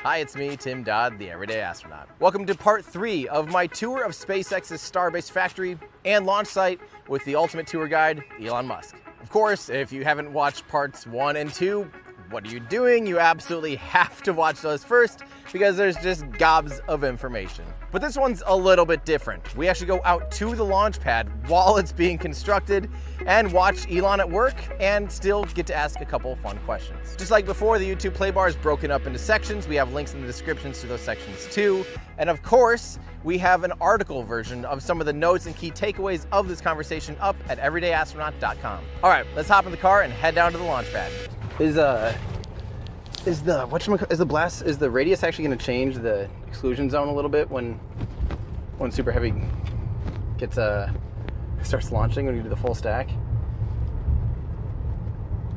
Hi, it's me, Tim Dodd, the Everyday Astronaut. Welcome to part 3 of my tour of SpaceX's Starbase factory and launch site with the ultimate tour guide, Elon Musk. Of course, if you haven't watched parts 1 and 2, what are you doing? You absolutely have to watch those first because there's just gobs of information. But this one's a little bit different. We actually go out to the launch pad while it's being constructed and watch Elon at work and still get to ask a couple fun questions. Just like before, the YouTube play bar is broken up into sections. We have links in the descriptions to those sections too. And of course, we have an article version of some of the notes and key takeaways of this conversation up at everydayastronaut.com. All right, let's hop in the car and head down to the launch pad. Is the radius actually going to change the exclusion zone a little bit when Super Heavy gets starts launching when you do the full stack?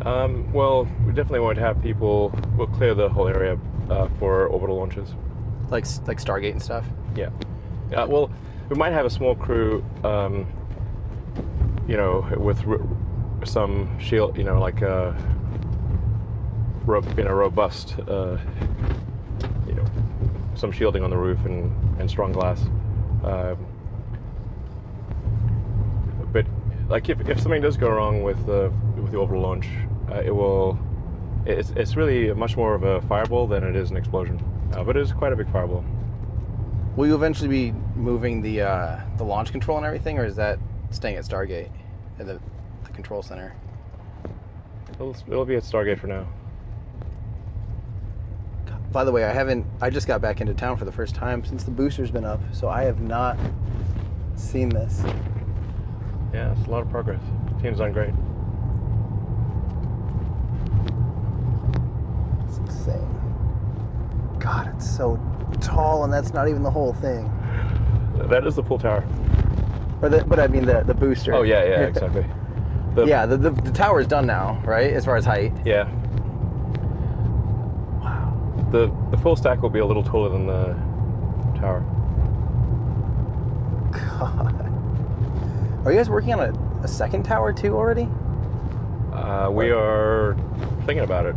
Well, we definitely won't have people. We'll clear the whole area for orbital launches, like Stargate and stuff. Yeah. Well, we might have a small crew, you know, with some shield, you know, like robust, you know, some shielding on the roof and strong glass. But like if something does go wrong with the orbital launch, it's really much more of a fireball than it is an explosion. But it is quite a big fireball. Will you eventually be moving the launch control and everything, or is that staying at Stargate at the control center? It'll be at Stargate for now. By the way, I just got back into town for the first time since the booster's been up, so I have not seen this. Yeah, it's a lot of progress. The team's done great. It's insane. God, it's so tall, and that's not even the whole thing. That is the full tower. But I mean the booster. Oh, yeah, exactly. The tower's done now, right, as far as height? Yeah. The full stack will be a little taller than the tower. God. Are you guys working on a second tower too already? We are thinking about it.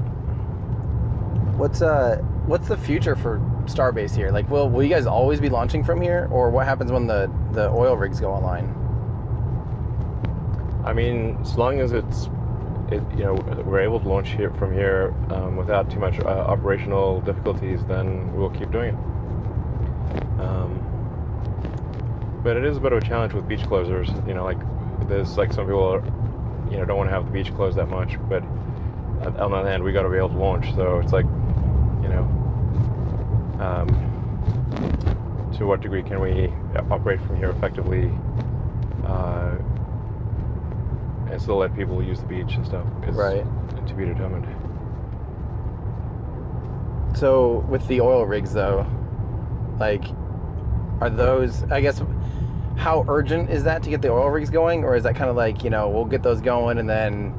What's the future for Starbase here? Like, will you guys always be launching from here, or what happens when the oil rigs go online? I mean, as long as you know, we're able to launch from here without too much operational difficulties, then we'll keep doing it. But it is a bit of a challenge with beach closers. You know, like there's like some people, you know, don't want to have the beach closed that much, but on the other hand, we got to be able to launch. So it's like, you know, to what degree can we operate from here effectively? And still let people use the beach and stuff. Right. To be determined. So with the oil rigs though, like, are those, I guess, how urgent is that to get the oil rigs going? Or is that kind of like, you know, we'll get those going and then,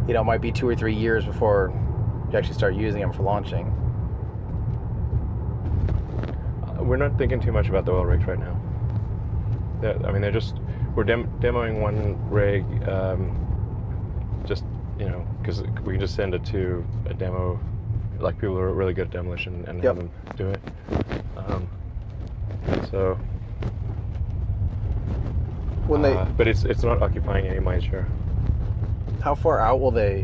you know, it might be 2 or 3 years before you actually start using them for launching? We're not thinking too much about the oil rigs right now. They're just, we're demoing one rig, just, you know, because we can just send it to a demo, like people who are really good at demolition and have them do it. So, but it's not occupying any mind share. How far out will they,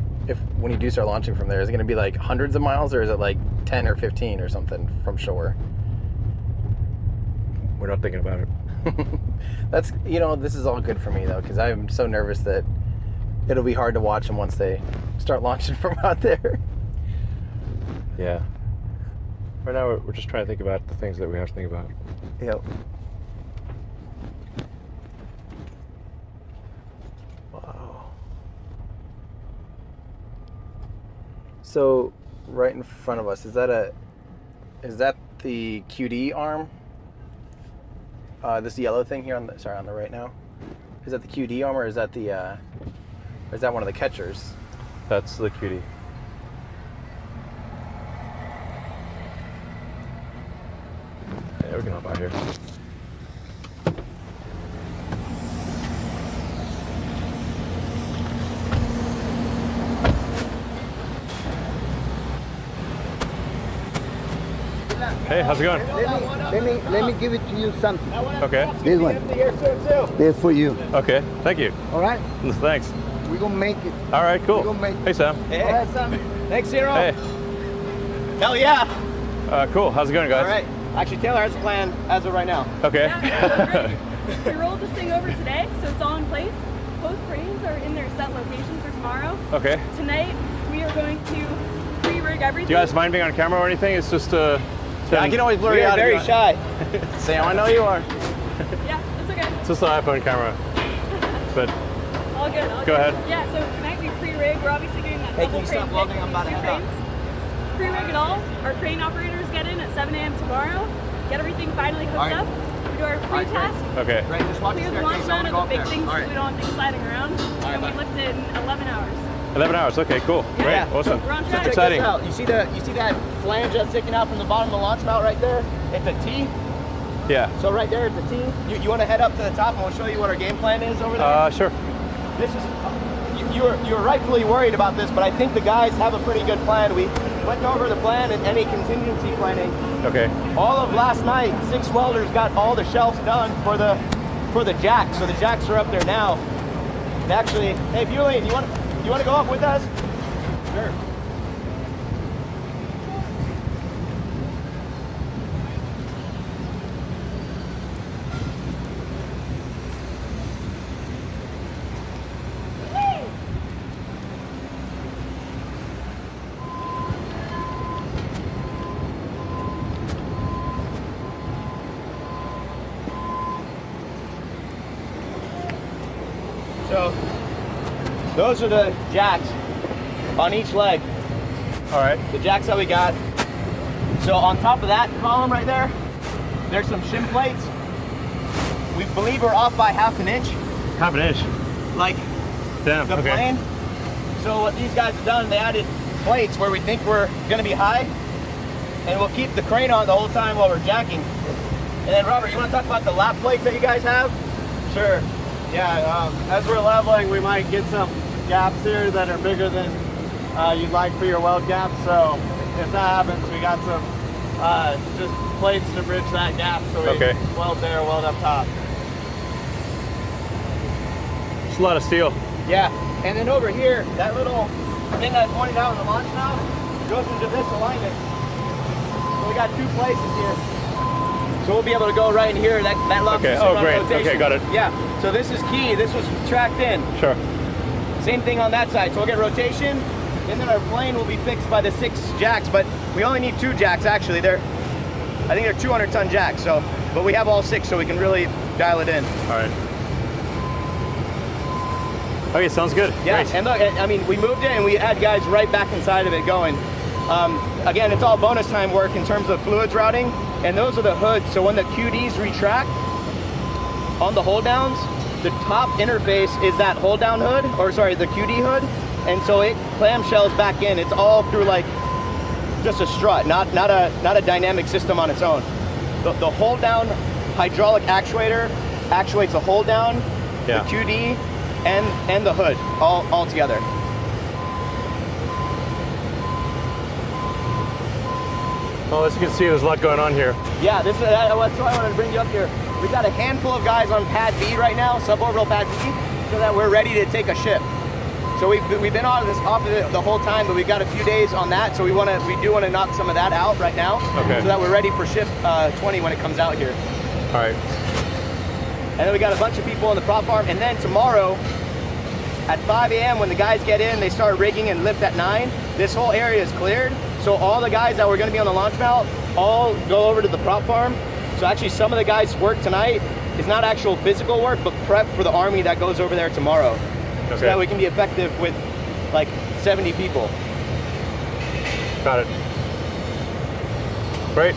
when you do start launching from there, is it going to be like hundreds of miles, or is it like 10 or 15 or something from shore? We're not thinking about it. That's, you know, this is all good for me though, because I'm so nervous that it'll be hard to watch them once they start launching from out there. Yeah. Right now we're just trying to think about the things that we have to think about. Yep. Wow. So right in front of us, is that the QD arm? This yellow thing here on the right now, is that the QD arm, or is that or is that one of the catchers? That's the QD. Yeah, we can hop out here. Hey, how's it going? Let me give it to you something. Okay. This one. This for you. Okay. Thank you. All right? Thanks. We're gonna make it. All right. Cool. We're gonna make it. Hey, Sam. Hey. All right, Sam. Thanks, Zero. Hey. Hell yeah. Cool. How's it going, guys? All right. Actually, Taylor has a plan as of right now. Okay. Yeah, we rolled this thing over today, so it's all in place. Both cranes are in their set location for tomorrow. Okay. Tonight, we are going to pre-rig everything. Do you guys mind being on camera or anything? It's just Yeah, I can always blur you out. Very shy. Sam, I know you are. Yeah, it's okay. It's just the iPhone camera. But All good. Go ahead. Yeah, so tonight we pre-rig. We're obviously doing that Hey, double can you crane stop welding? pick I'm about to with head two cranes. Pre-rig it all. Our crane operators get in at 7 a.m. tomorrow. Get everything finally hooked All right. up. We do our pre-test. okay. Right, just watch the Clear the launch staircase. I'm mount gonna of go the up big there. things All so right. we don't want things sliding around. right, And we bye. lift it in 11 hours. 11 hours. Okay. Cool. Great. Yeah. Awesome. We're on track. Check Exciting. this out. You see that flange that's sticking out from the bottom of the launch mount right there? It's a T. Yeah. So right there, it's a T. You want to head up to the top, and we'll show you what our game plan is over there. Sure. This is you were rightfully worried about this, but I think the guys have a pretty good plan. We went over the plan and any contingency planning. Okay. All of last night, 6 welders got all the shelves done for the jacks. So the jacks are up there now. And actually, hey Julian, you want to go up with us? Sure. So those are the jacks on each leg. All right. The jacks that we got. So on top of that column right there, there's some shim plates. We believe we're off by ½ an inch, Half an inch. like Damn. the okay. plane. So what these guys have done, they added plates where we think we're gonna be high, and we'll keep the crane on the whole time while we're jacking. And then Robert, you wanna talk about the lap plates that you guys have? Sure. Yeah, as we're leveling, we might get some gaps here that are bigger than you'd like for your weld gaps. So if that happens, we got some just plates to bridge that gap. So we Okay. weld there, weld up top. It's a lot of steel. Yeah, and then over here, that little thing I pointed out in the launch now goes into this alignment. So we got 2 places here. So we'll be able to go right in here. That locks Okay. us Oh, in on great. rotation. Okay, got it. Yeah. So this is key. This was tracked in. Sure. Same thing on that side. So we'll get rotation, and then our plane will be fixed by the 6 jacks. But we only need 2 jacks actually. I think they're 200-ton jacks. So, but we have all 6, so we can really dial it in. All right. Okay. Sounds good. Yeah, Great. and look, I mean, we moved it and we had guys right back inside of it going. Again, it's all bonus time work in terms of fluids routing, and those are the hoods. So when the QDs retract on the hold downs, the top interface is that hold down hood, or sorry, the QD hood, and so it clamshells back in. It's all through like just a strut, not a dynamic system on its own. The hold down hydraulic actuator actuates the hold down, Yeah. the QD, and the hood all together. Well, as you can see, there's a lot going on here. Yeah, that's why I wanted to bring you up here. We've got a handful of guys on pad B right now, suborbital pad B, so that we're ready to take a ship. So we've been off of it the whole time, but we've got a few days on that, so we do want to knock some of that out right now, Okay. so that we're ready for ship 20 when it comes out here. All right. And then we got a bunch of people on the prop farm, and then tomorrow at 5 a.m. when the guys get in, they start rigging and lift at 9. This whole area is cleared, so all the guys that were going to be on the launch mount all go over to the prop farm. So actually some of the guys' work tonight is not actual physical work, but prep for the Army that goes over there tomorrow. Okay. So that we can be effective with like 70 people. Got it. Great.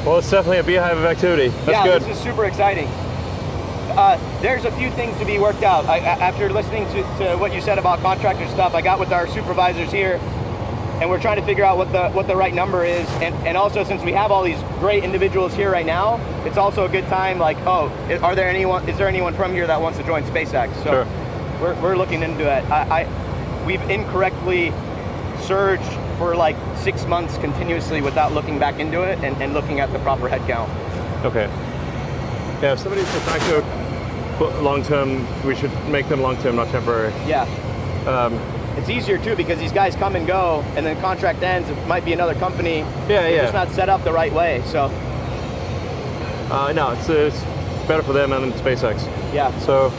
Well, it's definitely a beehive of activity. That's Yeah, good. this is super exciting. There's a few things to be worked out. After listening to what you said about contractor stuff, I got with our supervisors here, and we're trying to figure out what the right number is. And also, since we have all these great individuals here right now, it's also a good time. Like, oh, is there anyone from here that wants to join SpaceX? So Sure. we're looking into it. We've incorrectly surged for like 6 months continuously without looking back into it and looking at the proper head count. Okay. Yeah, if somebody's de facto long-term, we should make them long-term, not temporary. Yeah. It's easier too because these guys come and go, and then contract ends. It might be another company. Yeah, yeah. It's not set up the right way, so. No, it's better for them and SpaceX. Yeah. So.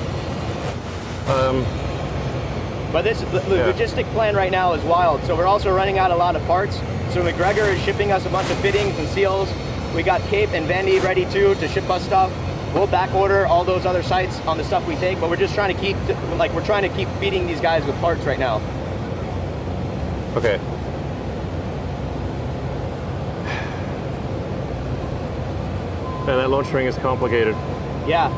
But the logistic plan right now is wild. So we're also running out a lot of parts. So McGregor is shipping us a bunch of fittings and seals. We got Cape and Vandy ready too to ship us stuff. We'll back order all those other sites on the stuff we take, but we're just trying to keep, we're trying to keep feeding these guys with parts right now. Okay. And that launch ring is complicated. Yeah.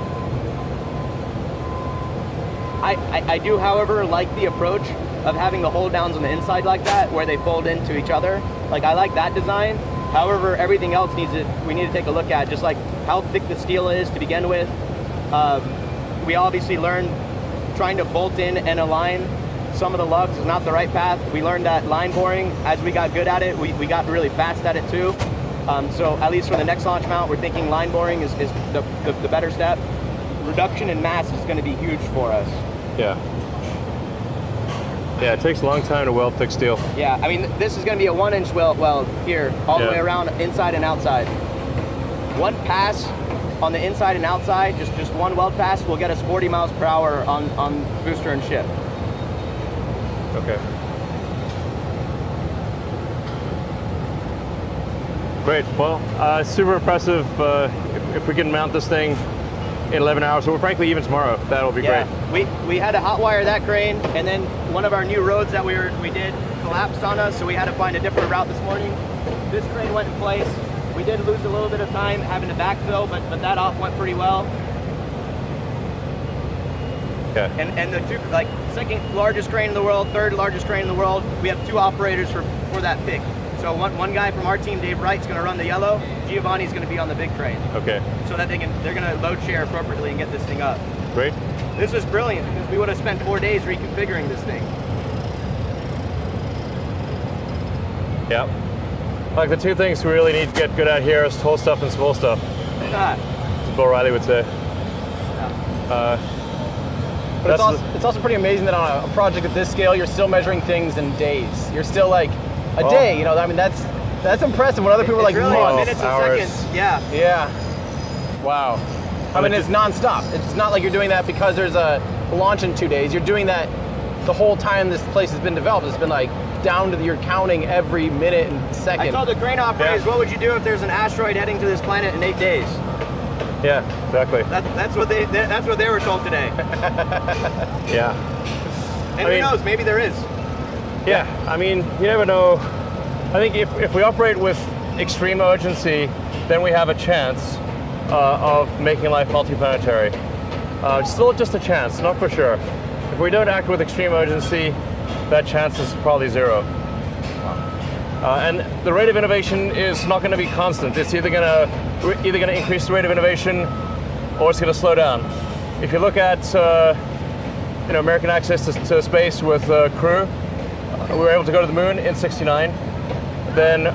I do, however, like the approach of having the hold downs on the inside like that, where they fold into each other. Like, I like that design. However, everything else we need to take a look at, just like how thick the steel is to begin with. We obviously learned trying to bolt in and align some of the lugs is not the right path. We learned that line boring, as we got good at it, we got really fast at it too. So at least for the next launch mount, we're thinking line boring is the better step. Reduction in mass is going to be huge for us. Yeah. Yeah, it takes a long time to weld thick steel. Yeah, I mean, this is going to be a 1-inch weld here, all the way around, inside and outside. One pass on the inside and outside, just one weld pass, will get us 40 miles per hour on booster and ship. Okay. Great. Well, super impressive. If we can mount this thing in 11 hours, or frankly even tomorrow, that'll be great. We had to hot wire that crane, and then one of our new roads that we did collapsed on us, so we had to find a different route this morning. This crane went in place. We did lose a little bit of time having to backfill, but that off went pretty well. Yeah. And the two, second largest crane in the world, third largest crane in the world, we have 2 operators for that pick. So one guy from our team, Dave Wright's going to run the yellow. Giovanni's going to be on the big crane. Okay. So that they're going to load share appropriately and get this thing up. Great. This is brilliant because we would have spent 4 days reconfiguring this thing. Yeah. Like the 2 things we really need to get good at here is tall stuff and small stuff. As Bill Riley would say. But it's also pretty amazing that on a project of this scale, you're still measuring things in days. You're still like a day, you know. I mean, that's impressive. When other people are like really months, minutes and seconds. Yeah. Yeah. Wow. I mean, it's nonstop. It's not like you're doing that because there's a launch in 2 days. You're doing that the whole time this place has been developed. It's been like down to you're counting every minute and second. I told the crane operators, what would you do if there's an asteroid heading to this planet in 8 days? Yeah, exactly. That's what they were told today. Yeah. And who knows? Maybe there is. Yeah. I mean, you never know. I think if we operate with extreme urgency, then we have a chance of making life multiplanetary. Still just a chance, not for sure. If we don't act with extreme urgency, that chance is probably 0. And the rate of innovation is not going to be constant. It's either going to increase the rate of innovation, or it's going to slow down. If you look at American access to space with Crew, we were able to go to the moon in '69. Then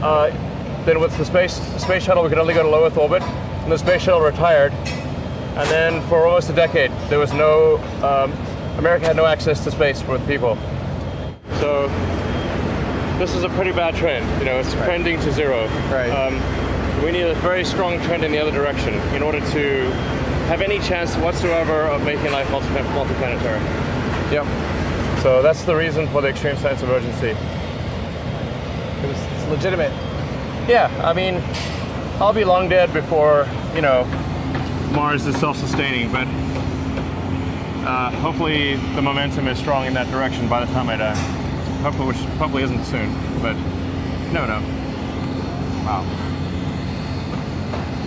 with the space shuttle, we could only go to low Earth orbit, and the space shuttle retired. And then for almost a decade, there was no America had no access to space with people. So this is a pretty bad trend. You know, it's trending to 0. Right. We need a very strong trend in the other direction in order to have any chance whatsoever of making life multiplanetary. Yep. So that's the reason for the extreme sense of urgency. It's legitimate. Yeah, I mean, I'll be long dead before, Mars is self-sustaining, but hopefully the momentum is strong in that direction by the time I die. Hopefully, which probably isn't soon, but no. Wow.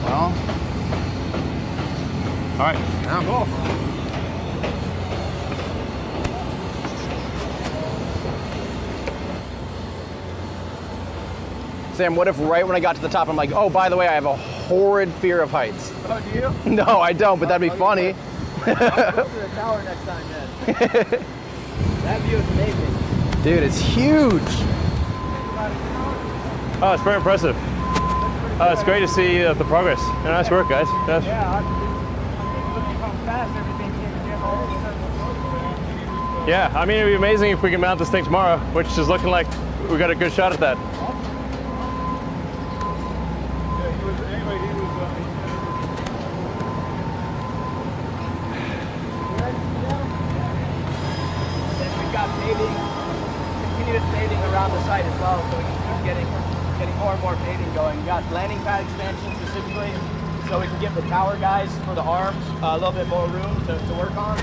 Well. All right. Yeah, cool. Sam, what if right when I got to the top, I'm like, oh, by the way, I have a horrid fear of heights. Oh, do you? No, I don't, but that'd be funny. I'll go to the tower next time, then. That view is amazing. Dude, it's huge. Oh, it's very impressive. It's great to see the progress. Nice work, guys. Yes. Yeah, I mean, it'd be amazing if we can mount this thing tomorrow, which is looking like we got a good shot at that. We've got paving, continuous paving around the site as well, so we can keep getting more and more paving going. We got landing pad expansion specifically, so we can give the tower guys for the arms a little bit more room to work on.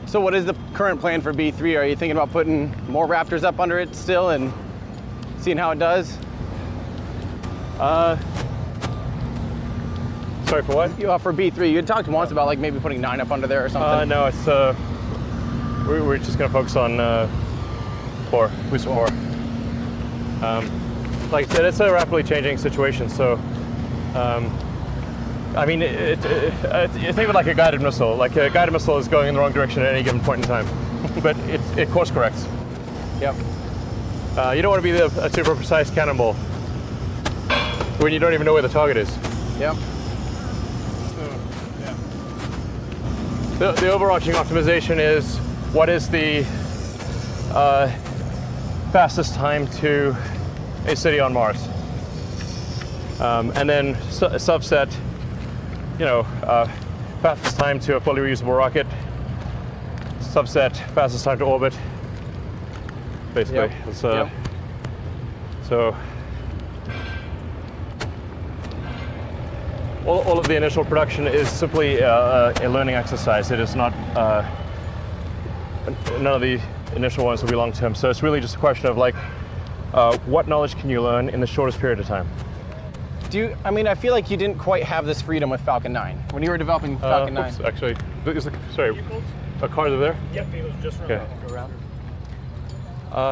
So what is the current plan for B3? Are you thinking about putting more Raptors up under it still and seeing how it does? Sorry, for what? For B3, you had talked once about like maybe putting 9 up under there or something. No, it's we're just gonna focus on 4. Booster 4. Like I said, it's a rapidly changing situation, so I mean, you think of it like a guided missile. Like a guided missile is going in the wrong direction at any given point in time, but it course corrects. Yep. You don't want to be a super precise cannonball when you don't even know where the target is. Yep. The overarching optimization is what is the fastest time to a city on Mars, and then a subset. Fastest time to a fully reusable rocket, subset, fastest time to orbit, basically. Yep. So, all of the initial production is simply a learning exercise. It is not, none of the initial ones will be long-term. So it's really just a question of like, what knowledge can you learn in the shortest period of time? I mean, I feel like you didn't quite have this freedom with Falcon 9 when you were developing Falcon 9. Oops, actually, sorry, a car over there? Yep, it was just around.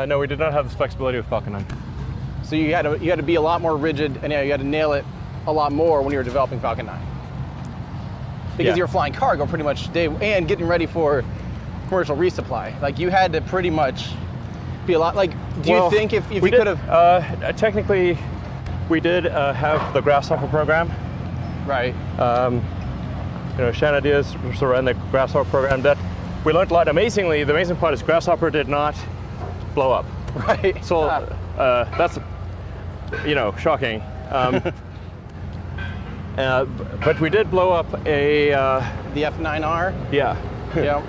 No, we did not have this flexibility with Falcon 9. So you had to be a lot more rigid, and you had to nail it a lot more when you were developing Falcon 9. Because you were flying cargo pretty much and getting ready for commercial resupply. Like you had to pretty much be a lot. Like, do you think if you could have? Technically, we did have the Grasshopper program. Right. Shanna Diaz sort of ran the Grasshopper program. That we learned a lot. Amazingly, the amazing part is Grasshopper did not blow up. Right. So that's shocking. But we did blow up the F9R. Yeah. Yeah.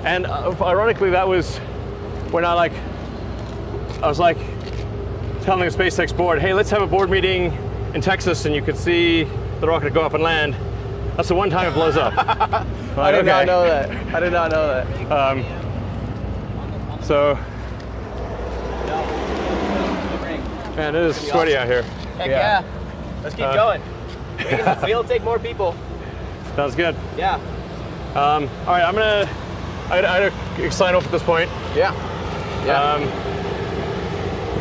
And ironically, that was when I was telling the SpaceX board, hey, let's have a board meeting in Texas and you could see the rocket go up and land. That's the one time it blows up. I did not know that. I did not know that. So, man, it is sweaty out here. Heck yeah. Let's keep going. We'll take more people. Sounds good. Yeah. All right, I'm gonna sign off at this point. Yeah.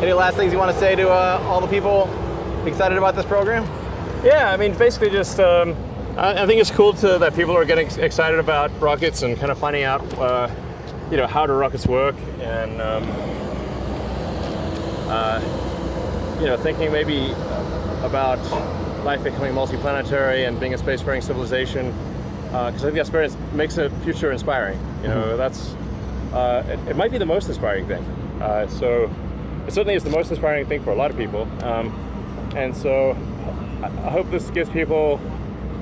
Any last things you want to say to all the people excited about this program? Yeah, I mean, basically just, I think it's cool that people are getting excited about rockets and kind of finding out, how do rockets work and, thinking maybe about life becoming multiplanetary and being a spacefaring civilization, because I think that makes the future inspiring. That's, it might be the most inspiring thing. So it certainly is the most inspiring thing for a lot of people. And so I hope this gives people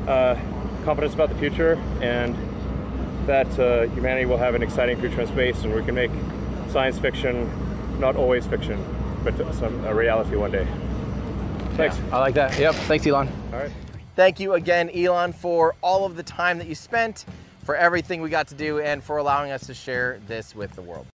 confidence about the future and that humanity will have an exciting future in space and we can make science fiction not always fiction, but a reality one day. Thanks. Yeah, I like that. Yep. Thanks, Elon. All right. Thank you again, Elon, for all of the time that you spent, for everything we got to do, and for allowing us to share this with the world.